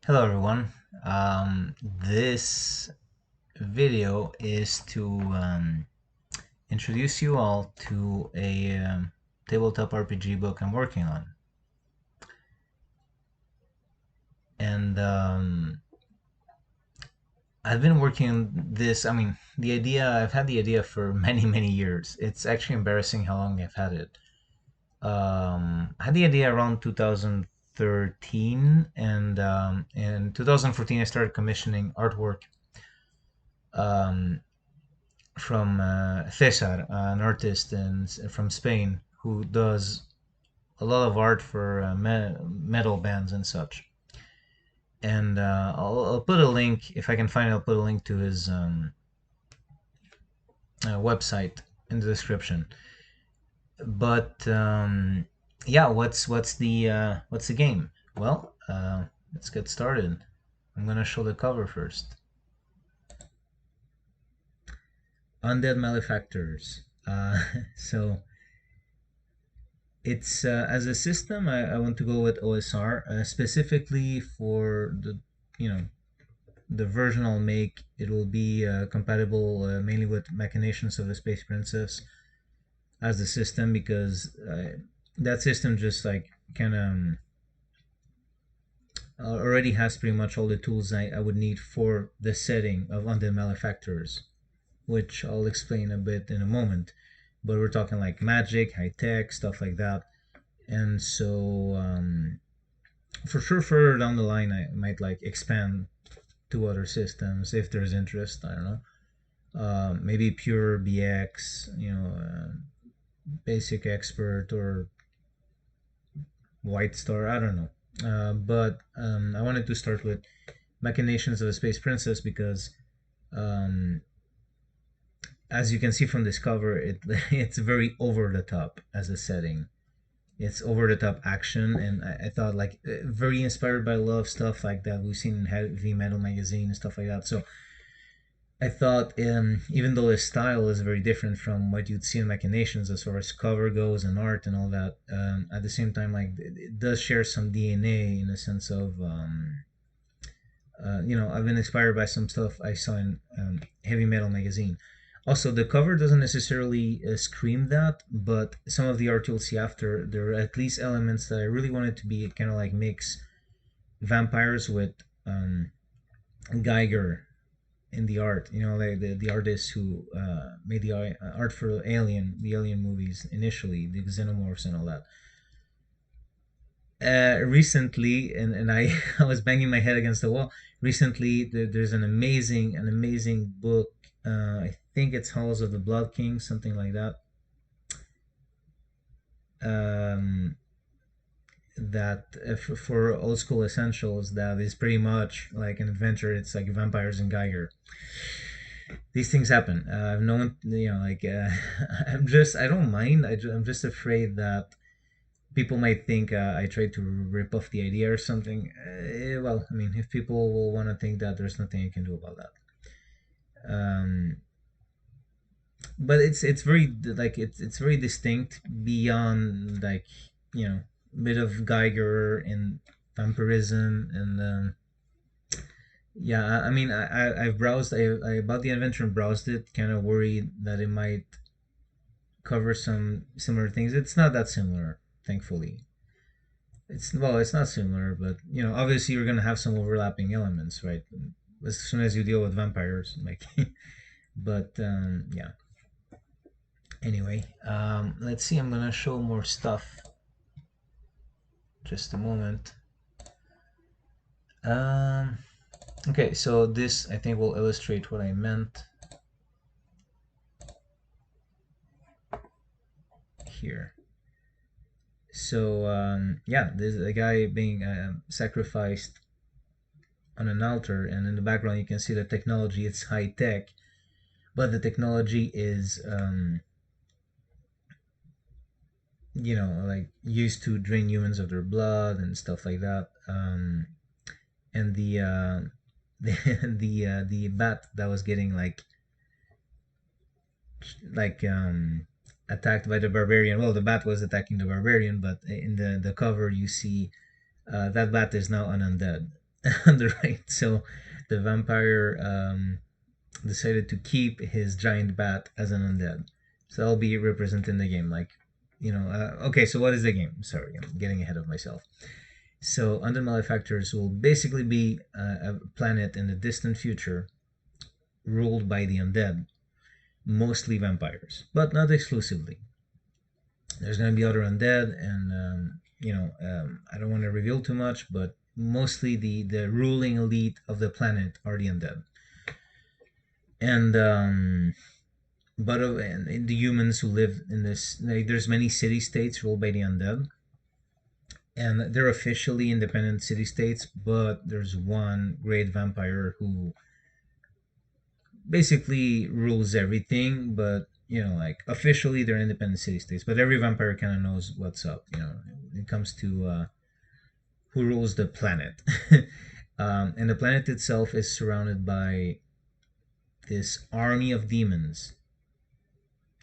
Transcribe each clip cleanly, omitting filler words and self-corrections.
Hello everyone. This video is to introduce you all to a tabletop RPG book I'm working on. And I've been working on this, I've had the idea for many years. It's actually embarrassing how long I've had it. I had the idea around 2013, and in 2014 I started commissioning artwork um, from Cesar, an artist from Spain who does a lot of art for metal bands and such. And I'll put a link, if I can find it, I'll put a link to his website in the description. But yeah, what's the game? Well, let's get started. I'm gonna show the cover first. Undead Malefactors. So it's as a system. I want to go with OSR specifically for the you know the version I'll make. It will be compatible mainly with Machinations of the Space Princess as the system because that system just like kind of already has pretty much all the tools I would need for the setting of Undead Malefactors, which I'll explain a bit in a moment. But we're talking like magic, high tech, stuff like that. And so for sure further down the line I might like expand to other systems if there's interest. I don't know, maybe pure BX, basic expert or white star, I don't know. But I wanted to start with Machinations of a Space Princess because um, as you can see from this cover, it's very over the top as a setting. It's over the top action, and I thought like very inspired by a lot of stuff like that we've seen in heavy metal magazine and stuff like that. So I thought, even though the style is very different from what you'd see in Machinations as far as cover goes and art and all that, at the same time, like it does share some DNA in a sense of, I've been inspired by some stuff I saw in heavy metal magazine. Also, the cover doesn't necessarily scream that, but some of the art you'll see after, there are at least elements that I really wanted to be kind of like mix vampires with Geiger in the art. The artists who made the art for the Alien movies initially, the Xenomorphs and all that. Recently, and I, I was banging my head against the wall. Recently, there's an amazing book. I think it's Halls of the Blood King, something like that. Um, that for old school essentials, that is pretty much like an adventure. It's like vampires and Geiger. These things happen. No one, I don't mind. I'm just afraid that people might think I tried to rip off the idea or something. Well, I mean, if people will want to think that, there's nothing you can do about that. But it's very like it's very distinct beyond like a bit of Geiger and vampirism and yeah. I've browsed. I bought the adventure and browsed it, kind of worried that it might cover some similar things. It's not that similar, thankfully. It's not similar, but obviously you're gonna have some overlapping elements, right? As soon as you deal with vampires, like, but yeah. Anyway, let's see. I'm gonna show more stuff. Just a moment. Um, okay, so this I think will illustrate what I meant here. So yeah, there's a guy being sacrificed on an altar, and in the background you can see the technology. It's high tech, but the technology is like used to drain humans of their blood and stuff like that. And the the bat that was getting like attacked by the barbarian. Well, the bat was attacking the barbarian, but in the cover you see that bat is now an undead. on the right. So the vampire decided to keep his giant bat as an undead. So that'll be represented in the game. Like, okay, so what is the game? Sorry, I'm getting ahead of myself. So Undead Malefactors will basically be a planet in the distant future ruled by the undead, mostly vampires, but not exclusively. There's going to be other undead, and I don't want to reveal too much, but mostly the ruling elite of the planet are the undead, and and the humans who live in this, like, there's many city states ruled by the undead, and they're officially independent city states, but there's one great vampire who basically rules everything. But like, officially they're independent city states, but every vampire kind of knows what's up. When it comes to who rules the planet. And the planet itself is surrounded by this army of demons,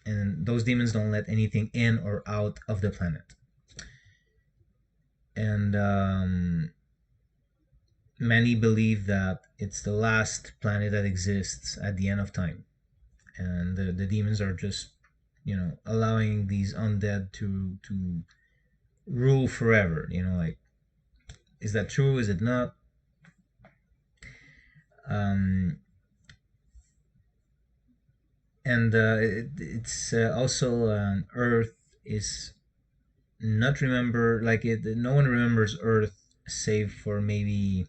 and those demons don't let anything in or out of the planet. And many believe that it's the last planet that exists at the end of time, and the demons are just allowing these undead to rule forever. Like, is that true? Is it not? um and it's also, Earth is not remember, like, no one remembers Earth save for maybe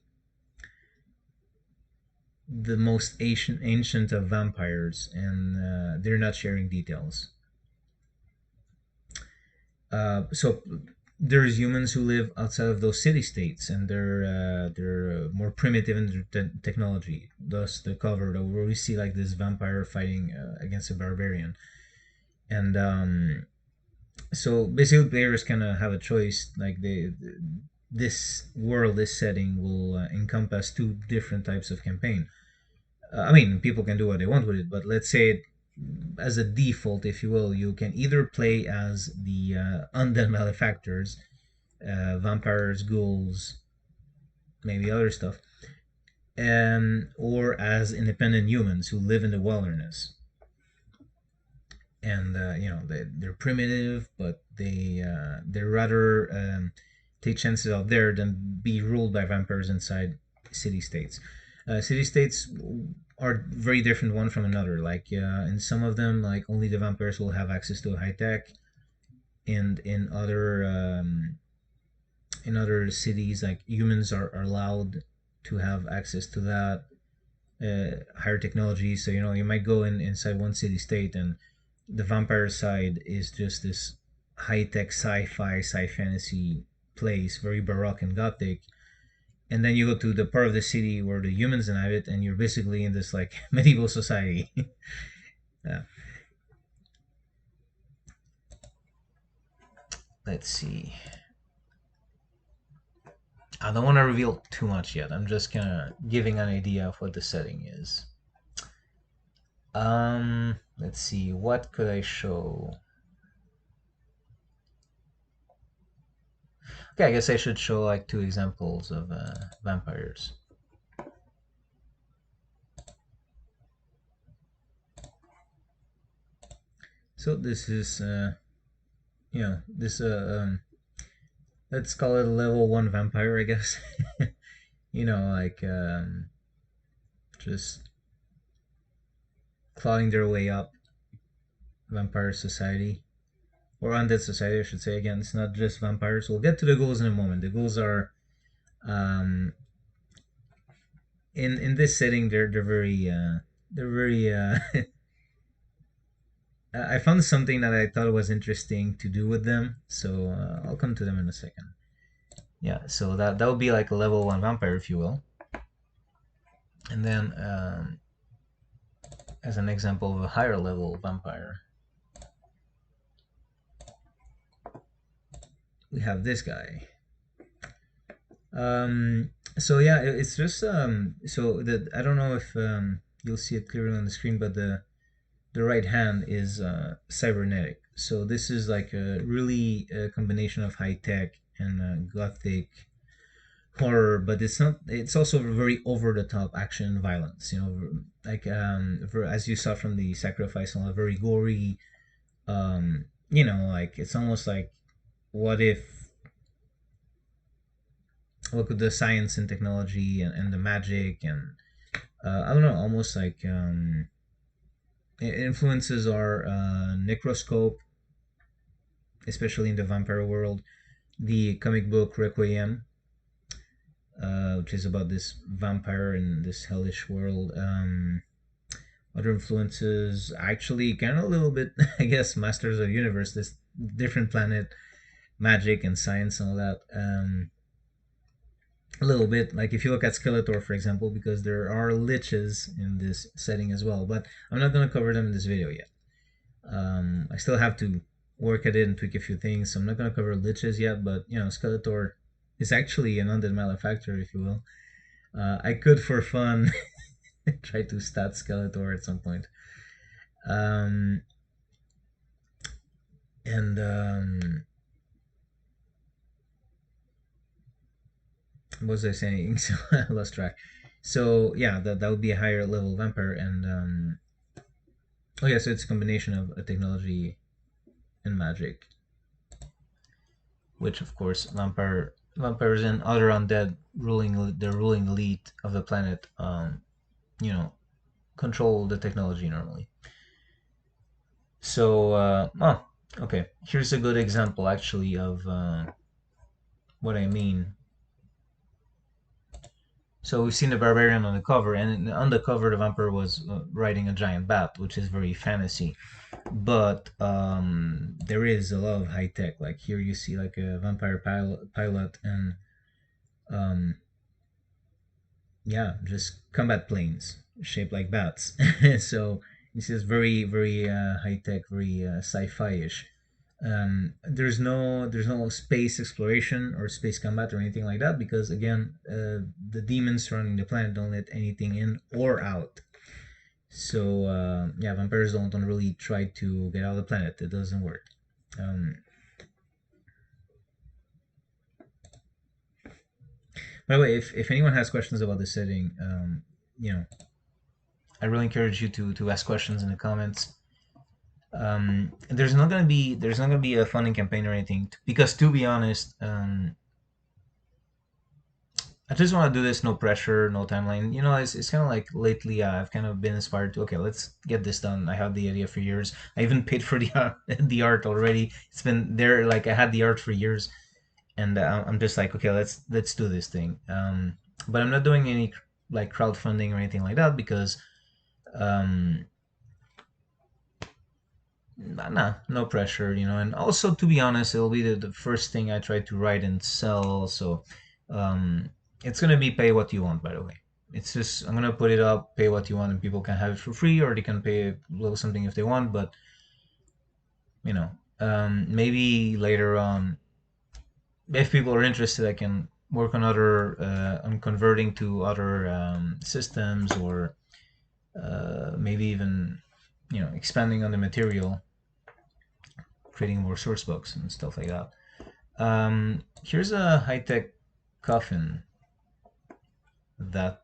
the most ancient of vampires, and they're not sharing details. So there's humans who live outside of those city states, and they're more primitive in their technology. Thus, the cover where we see like this vampire fighting against a barbarian, and so basically players kind of have a choice. Like, this world, this setting will encompass two different types of campaign. I mean, people can do what they want with it, but let's say, as a default, if you will, you can either play as the undead malefactors, vampires, ghouls, maybe other stuff, or as independent humans who live in the wilderness. And they're primitive, but they're rather take chances out there than be ruled by vampires inside city states. City states are very different one from another. Like, in some of them, like, only the vampires will have access to high tech, and in other cities, like, humans are allowed to have access to that higher technology. So you might go inside one city state, and the vampire side is just this high tech sci-fi, sci-fantasy place, very baroque and gothic. And then you go to the part of the city where the humans inhabit, and you're basically in this like medieval society. Yeah. Let's see. I don't want to reveal too much yet. I'm just kind of giving an idea of what the setting is. Let's see. What could I show? Okay, I guess I should show like two examples of vampires. So this is, this let's call it a level 1 vampire, I guess. Like, just clawing their way up vampire society, or undead society, I should say. Again, it's not just vampires. We'll get to the ghouls in a moment. The ghouls are, um, in this setting, they're very. I found something that I thought was interesting to do with them, so I'll come to them in a second. Yeah, so that would be like a level 1 vampire, if you will. And then, as an example of a higher level vampire, we have this guy. So yeah, it's just, so that I don't know if you'll see it clearly on the screen, but the right hand is cybernetic. So this is like a really combination of high tech and gothic horror, but it's not. It's also very over the top action and violence. Like as you saw from the sacrifice, and all, very gory. Like it's almost like what if look at the science and technology and the magic and I don't know, almost like influences are Necroscope, especially in the vampire world, the comic book Requiem, which is about this vampire in this hellish world. Other influences, actually, kind of a little bit, I guess, Masters of the Universe, this different planet, magic and science and all that. A little bit, like if you look at Skeletor, for example, because there are liches in this setting as well, but I'm not going to cover them in this video yet. I still have to work at it and tweak a few things, so I'm not going to cover liches yet, but Skeletor is actually an undead malefactor, if you will. I could, for fun, try to stat Skeletor at some point. And what was I saying? So I lost track. So yeah, that would be a higher level vampire, and oh yeah, so it's a combination of a technology and magic, which of course vampires and other undead ruling elite of the planet, you know, control the technology normally. So okay, here's a good example actually of what I mean. So we've seen the barbarian on the cover, and on the cover the vampire was riding a giant bat, which is very fantasy. But there is a lot of high tech. Like here you see like a vampire pilot and um, yeah, just combat planes shaped like bats. So this is very very high tech, very sci-fi ish. There's no space exploration or space combat or anything like that because again the demons surrounding the planet don't let anything in or out. So yeah, vampires don't really try to get out of the planet. It doesn't work. Um, by the way, if anyone has questions about the setting, I really encourage you to ask questions in the comments. There's not gonna be a funding campaign or anything because to be honest, I just want to do this, no pressure, no timeline. It's kind of like lately I've kind of been inspired to okay, let's get this done. I had the idea for years. I even paid for the the art already. It's been there, like I had the art for years, and I'm just like okay, let's do this thing. But I'm not doing any like crowdfunding or anything like that because um, nah, no pressure, And also, to be honest, it'll be the first thing I try to write and sell. So um, it's gonna be pay what you want, by the way. It's just I'm gonna put it up, pay what you want, and people can have it for free, or they can pay a little something if they want. But you know, maybe later on, if people are interested, I can work on other on converting to other systems, or maybe even expanding on the material, creating more source books and stuff like that. Here's a high-tech coffin that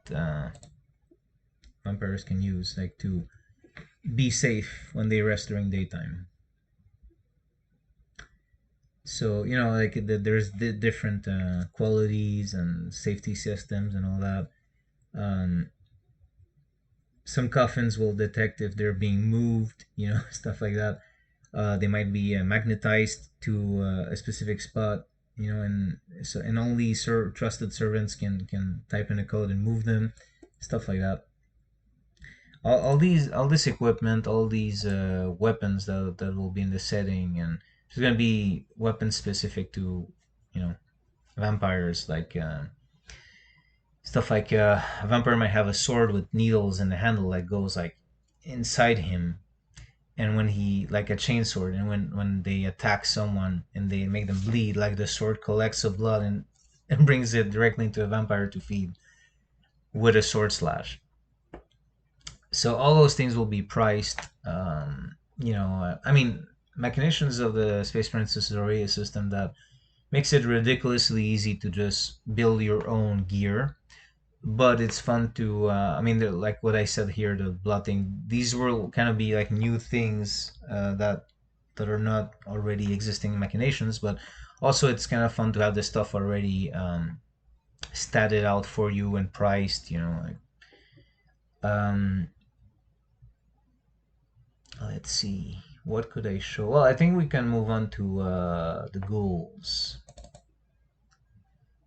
vampires can use, like to be safe when they rest during daytime. So like there's different qualities and safety systems and all that. Um, some coffins will detect if they're being moved, stuff like that. They might be magnetized to a specific spot, and only trusted servants can type in a code and move them, stuff like that. All this equipment, all these weapons that will be in the setting, and there's gonna be weapons specific to vampires, like stuff like a vampire might have a sword with needles in the handle that goes like inside him, and when he like a chainsword, and when they attack someone and they make them bleed, like the sword collects the blood and brings it directly into a vampire to feed with a sword slash. So all those things will be priced. I mean, Machinations of the Space Princess is already a system that makes it ridiculously easy to just build your own gear. But it's fun to, I mean, like what I said here, the blotting. These will kind of be like new things that are not already existing in Machinations, but also it's kind of fun to have this stuff already statted out for you and priced. Like, um, let's see, what could I show? Well, I think we can move on to the ghouls.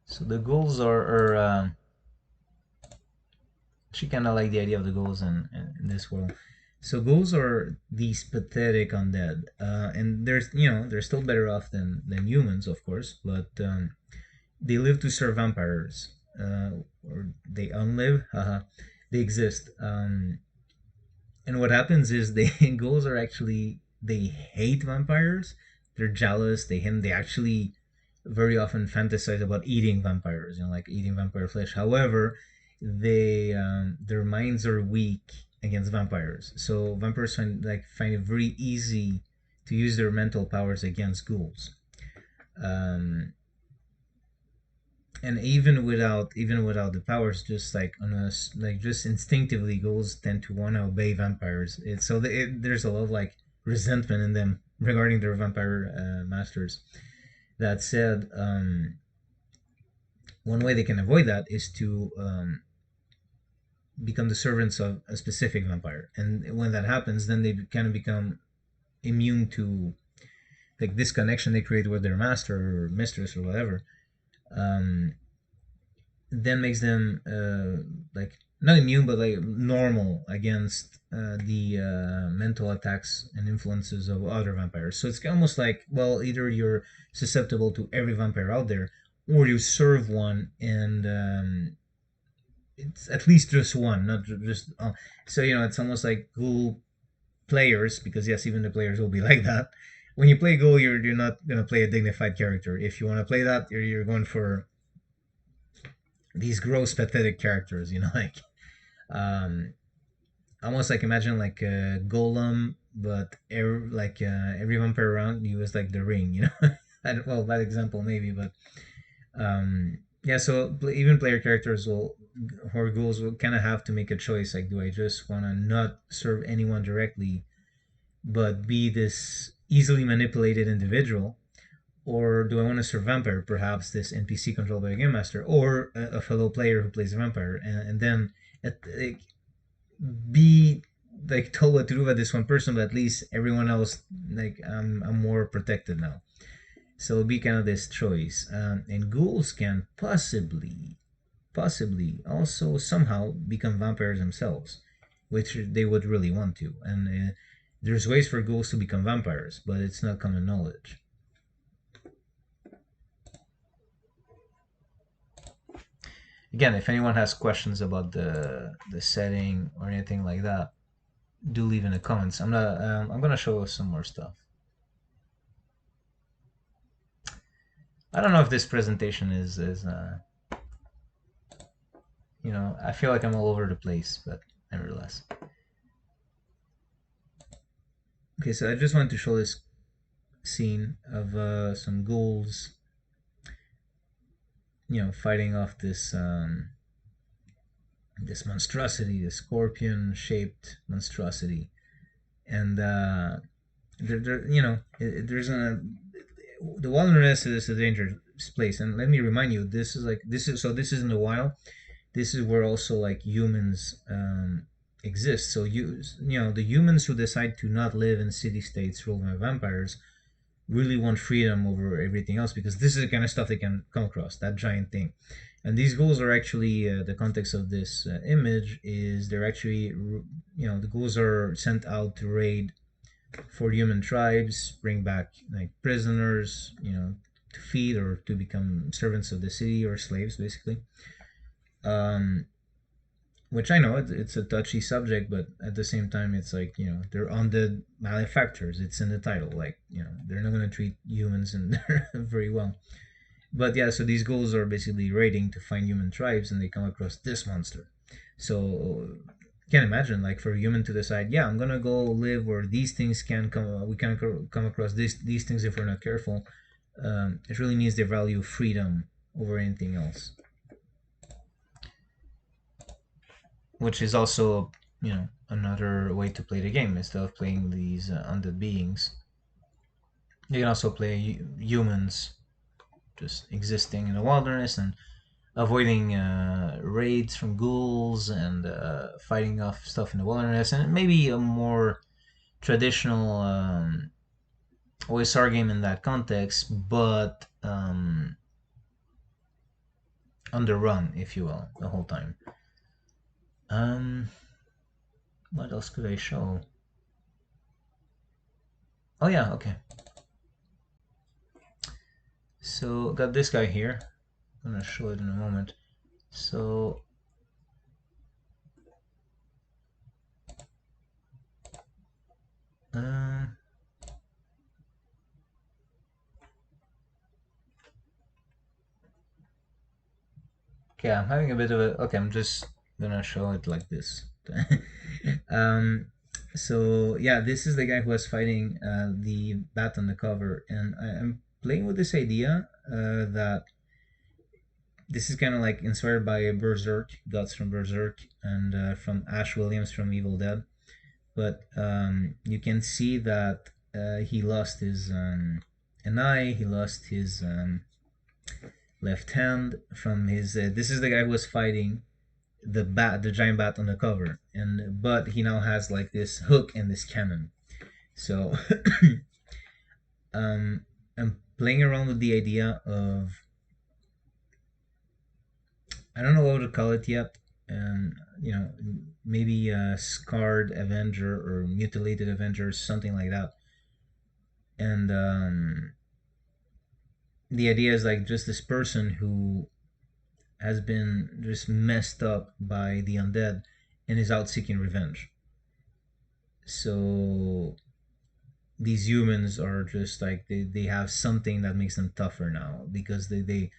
So the ghouls are she kind of like the idea of the ghouls in this world. So ghouls are these pathetic undead, and they're still better off than humans, of course, but they live to serve vampires, or they unlive. They exist, and what happens is they ghouls are actually they hate vampires. They're jealous. They actually very often fantasize about eating vampires, like eating vampire flesh. However, they their minds are weak against vampires, so vampires find it very easy to use their mental powers against ghouls. Um, and even without the powers, just like on us, like just instinctively, ghouls tend to want to obey vampires. There's a lot of like resentment in them regarding their vampire masters. That said, one way they can avoid that is to become the servants of a specific vampire, and when that happens, then they kind of become immune to like this connection they create with their master or mistress or whatever. Um, then makes them like not immune but like normal against the mental attacks and influences of other vampires. So it's almost like, well, either you're susceptible to every vampire out there, or you serve one, and it's at least just one, not just. So it's almost like ghoul players, because yes, even the players will be like that. When you play ghoul, you're not gonna play a dignified character. If you want to play that, you're going for these gross, pathetic characters. Like um, almost like imagine like a golem, but every vampire around you is like the ring. Well, bad example maybe, but yeah. So even player characters will or ghouls will kind of have to make a choice. Like, do I just want to not serve anyone directly, but be this easily manipulated individual, or do I want to serve vampire, perhaps this NPC controlled by a game master, or a fellow player who plays a vampire, and then like, be like told what to do by this one person, but at least everyone else, like, I'm more protected now. So it'll be kind of this choice, and ghouls can possibly also somehow become vampires themselves, which they would really want to. And there's ways for ghouls to become vampires, but it's not common knowledge. Again, if anyone has questions about the setting or anything like that, do leave in the comments. I'm gonna show some more stuff. I don't know if this presentation is I feel like I'm all over the place, but nevertheless. Okay, so I just wanted to show this scene of some ghouls, fighting off this monstrosity, this scorpion-shaped monstrosity, and there's the wilderness is a dangerous place. And let me remind you, this is in the wild. This is where also like humans exist. So the humans who decide to not live in city states ruled by vampires really want freedom over everything else, because this is the kind of stuff they can come across, that giant thing. And these ghouls are actually the context of this image is they're actually the ghouls are sent out to raid for human tribes, bring back like prisoners, to feed or to become servants of the city, or slaves basically. um which I know it's a touchy subject, but at the same time, it's like, they're undead malefactors. It's in the title, like, they're not going to treat humans in there very well. But yeah, so these ghouls are basically raiding to find human tribes, and they come across this monster. So you can imagine, like, for a human to decide, yeah, I'm gonna go live where these things can come. We can come across these things if we're not careful. it really means they value freedom over anything else, which is also, another way to play the game. Instead of playing these undead beings, you can also play humans just existing in the wilderness and avoiding raids from ghouls and fighting off stuff in the wilderness, and maybe a more traditional OSR game in that context, but on the run, if you will, the whole time. Um, what else could I show? Oh yeah, okay. So got this guy here. I'm gonna show it in a moment. So um, okay, I'm having a bit of a. Okay, I'm just gonna show it like this. um, so yeah, this is the guy who was fighting the bat on the cover, and I'm playing with this idea that this is kind of like inspired by Berserk, Guts from Berserk, and from Ash Williams from Evil Dead. But you can see that he lost his an eye. He lost his left hand from his. This is the guy who was fighting the giant bat on the cover, and but he now has like this hook and this cannon. So I'm playing around with the idea of, I don't know what to call it yet. And maybe a scarred Avenger or mutilated Avenger, something like that. And the idea is like just this person who has been just messed up by the undead and is out seeking revenge. So these humans are just like they have something that makes them tougher now because they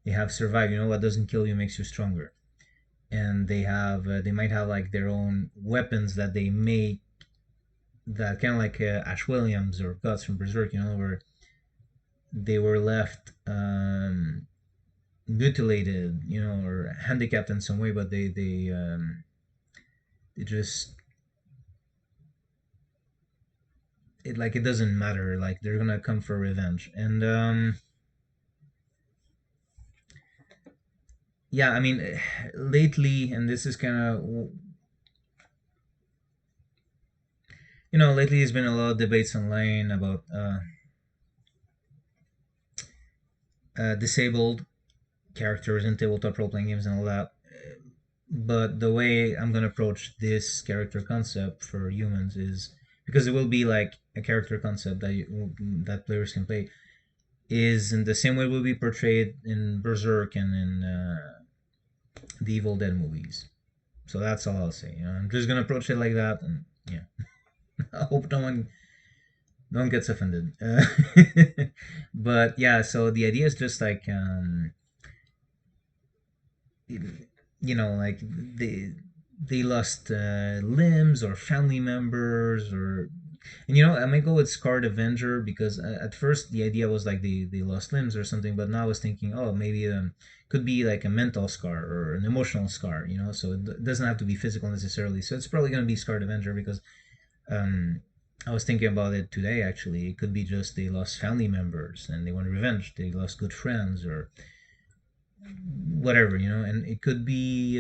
have survived. What doesn't kill you makes you stronger. And they might have like their own weapons that they make, that kind of like Ash Williams or Guts from Berserk, where they were left mutilated, or handicapped in some way, but they just, it doesn't matter. Like they're gonna come for revenge, and yeah, I mean, lately, and this is kind of, lately there's been a lot of debates online about disabled characters in tabletop role playing games and all that. But the way I'm gonna approach this character concept for humans is, because it will be like a character concept that players can play, is in the same way it will be portrayed in Berserk and in the Evil Dead movies. So that's all I'll say. I'm just gonna approach it like that, and yeah, I hope no one gets offended. But yeah, so the idea is just like like they lost limbs or family members, or, and I might go with Scarred Avenger, because at first the idea was like they lost limbs or something, but now I was thinking, oh, maybe could be like a mental scar or an emotional scar, so it doesn't have to be physical necessarily. So it's probably going to be Scarred Avenger, because um I was thinking about it today, actually. It could be just they lost family members and they want revenge, they lost good friends, or whatever, and it could be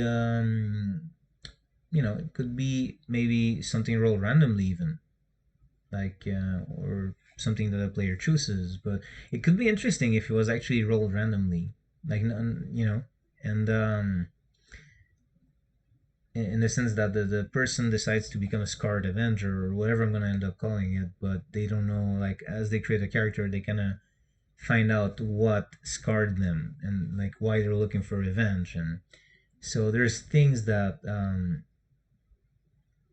it could be maybe something rolled randomly, even like or something that a player chooses. But it could be interesting if it was actually rolled randomly, like, and in the sense that the person decides to become a scarred Avenger or whatever I'm gonna end up calling it, but they don't know, like, as they create a character, they kind of find out what scarred them and like why they're looking for revenge. And so there's things that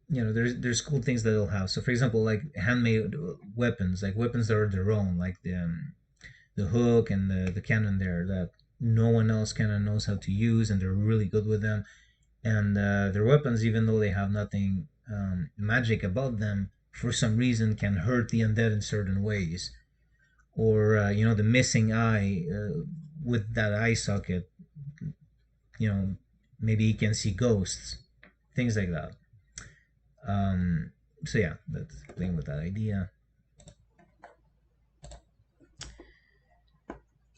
there's cool things that they'll have. So for example, like handmade weapons, like weapons that are their own, like the hook and the cannon there, that no one else kind of knows how to use, and they're really good with them. And their weapons, even though they have nothing magic about them, for some reason can hurt the undead in certain ways. or the missing eye, with that eye socket, you know maybe he can see ghosts, things like that. um, so yeah, that's playing with that idea.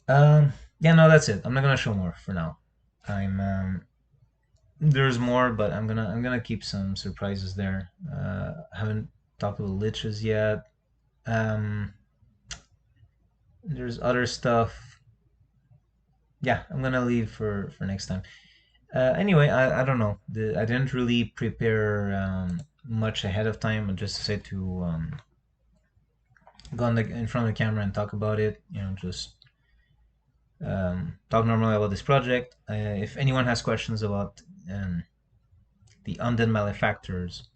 Yeah, no, that's it. I'm not gonna show more for now. I'm There's more, but I'm gonna keep some surprises there. Haven't talked about liches yet. um, there's other stuff. Yeah, I'm gonna leave for next time. Anyway, I don't know. I didn't really prepare much ahead of time. I just decided to go in front of the camera and talk about it. Just talk normally about this project. If anyone has questions about the Undead Malefactors,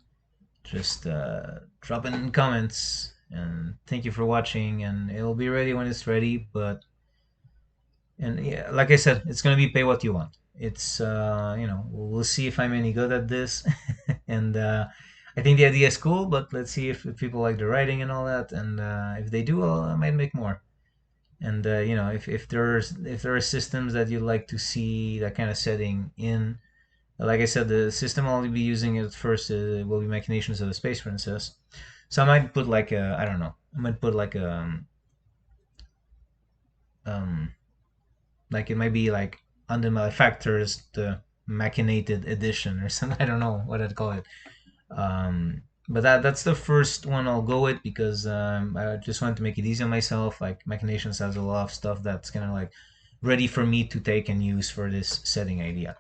just drop it in comments. And thank you for watching. And it'll be ready when it's ready. And yeah, like I said, it's gonna be pay what you want. It's we'll see if I'm any good at this. And I think the idea is cool, but let's see if people like the writing and all that. And if they do, I might make more. And if there are systems that you'd like to see that kind of setting in, like I said, the system I'll be using at first will be Machinations of the Space Princess. So I might put like a, I don't know, I might put um like it might be like Under Malefactors, the machinated edition or something. I don't know what I'd call it. But that's the first one I'll go with, because I just wanted to make it easy on myself. Like Machinations has a lot of stuff that's kind of like ready for me to take and use for this setting idea.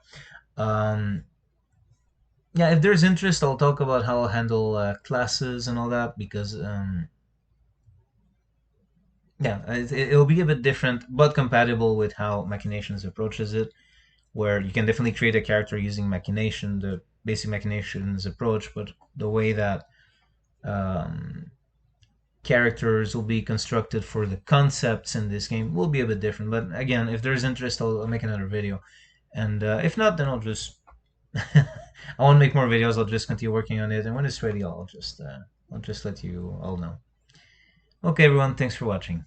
Um, yeah, if there's interest, I'll talk about how I'll handle classes and all that, because yeah, it'll be a bit different, but compatible with how Machinations approaches it, where you can definitely create a character using Machination, the basic Machinations approach, but the way that um, characters will be constructed for the concepts in this game will be a bit different. But again, if there's interest, I'll make another video. And if not, then I'll just I won't make more videos. I'll just continue working on it, and when it's ready, I'll just let you all know. Okay, everyone, thanks for watching.